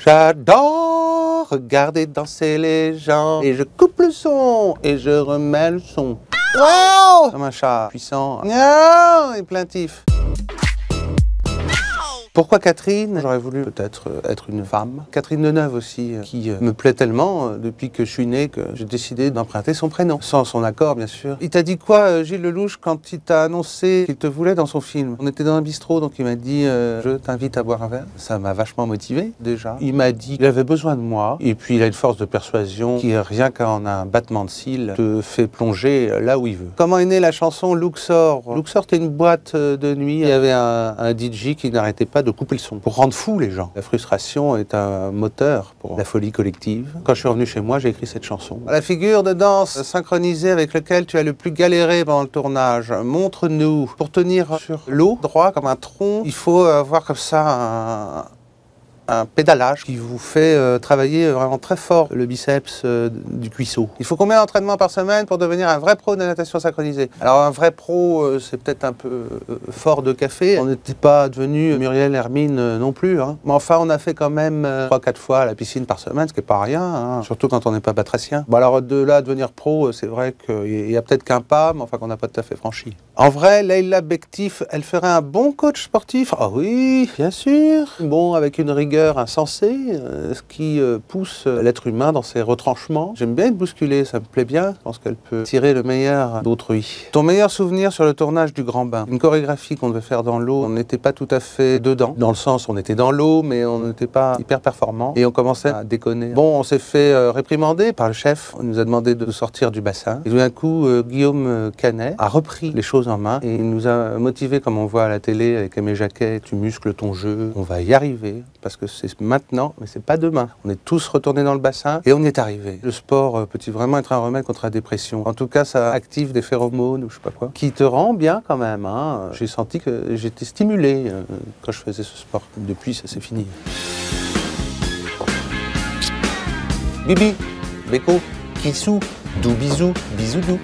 J'adore regarder danser les gens. Et je coupe le son et je remets le son. Wow! Comme un chat puissant. Miaou! Et plaintif. Pourquoi Catherine? J'aurais voulu peut-être être une femme. Catherine Deneuve aussi, qui me plaît tellement depuis que je suis né que j'ai décidé d'emprunter son prénom. Sans son accord, bien sûr. Il t'a dit quoi, Gilles Lelouch, quand il t'a annoncé qu'il te voulait dans son film? On était dans un bistrot, donc il m'a dit je t'invite à boire un verre. Ça m'a vachement motivé, déjà. Il m'a dit qu'il avait besoin de moi. Et puis il a une force de persuasion qui, rien qu'en un battement de cils, te fait plonger là où il veut. Comment est née la chanson Luxor? Luxor, c'était une boîte de nuit. Il y avait un DJ qui n'arrêtait pas de couper le son pour rendre fou les gens. La frustration est un moteur pour la folie collective. Quand je suis revenu chez moi, j'ai écrit cette chanson. La figure de danse synchronisée avec laquelle tu as le plus galéré pendant le tournage, montre-nous. Pour tenir sur l'eau, droit comme un tronc, il faut avoir comme ça un pédalage qui vous fait travailler vraiment très fort le biceps du cuisseau. Il faut combien d'entraînements par semaine pour devenir un vrai pro de la natation synchronisée? Alors un vrai pro, c'est peut-être un peu fort de café. On n'était pas devenu Muriel Hermine non plus. Hein. Mais enfin, on a fait quand même 3-4 fois la piscine par semaine, ce qui n'est pas rien, hein. Surtout quand on n'est pas batracien. Bon alors de là à devenir pro, c'est vrai qu'il y a peut-être qu'un pas, mais enfin qu'on n'a pas tout à fait franchi. En vrai, Leïla Bektif, elle ferait un bon coach sportif? Ah oui, bien sûr. Bon, avec une rigueur insensé, ce qui pousse l'être humain dans ses retranchements. J'aime bien être bousculé, ça me plaît bien. Je pense qu'elle peut tirer le meilleur d'autrui. Ton meilleur souvenir sur le tournage du Grand Bain? Une chorégraphie qu'on devait faire dans l'eau. On n'était pas tout à fait dedans. Dans le sens, on était dans l'eau, mais on n'était pas hyper performant. Et on commençait à déconner. Bon, on s'est fait réprimander par le chef. On nous a demandé de sortir du bassin. Et tout d'un coup, Guillaume Canet a repris les choses en main. Et il nous a motivés, comme on voit à la télé, avec Aimé Jacquet. Tu muscles ton jeu. On va y arriver. Parce que c'est maintenant, mais c'est pas demain. On est tous retournés dans le bassin et on y est arrivé. Le sport peut-il vraiment être un remède contre la dépression? En tout cas, ça active des phéromones ou je sais pas quoi, qui te rend bien quand même. Hein. J'ai senti que j'étais stimulé quand je faisais ce sport. Depuis, ça c'est fini. Bibi, Beko, Kissou, Dou bisou, bisou dou.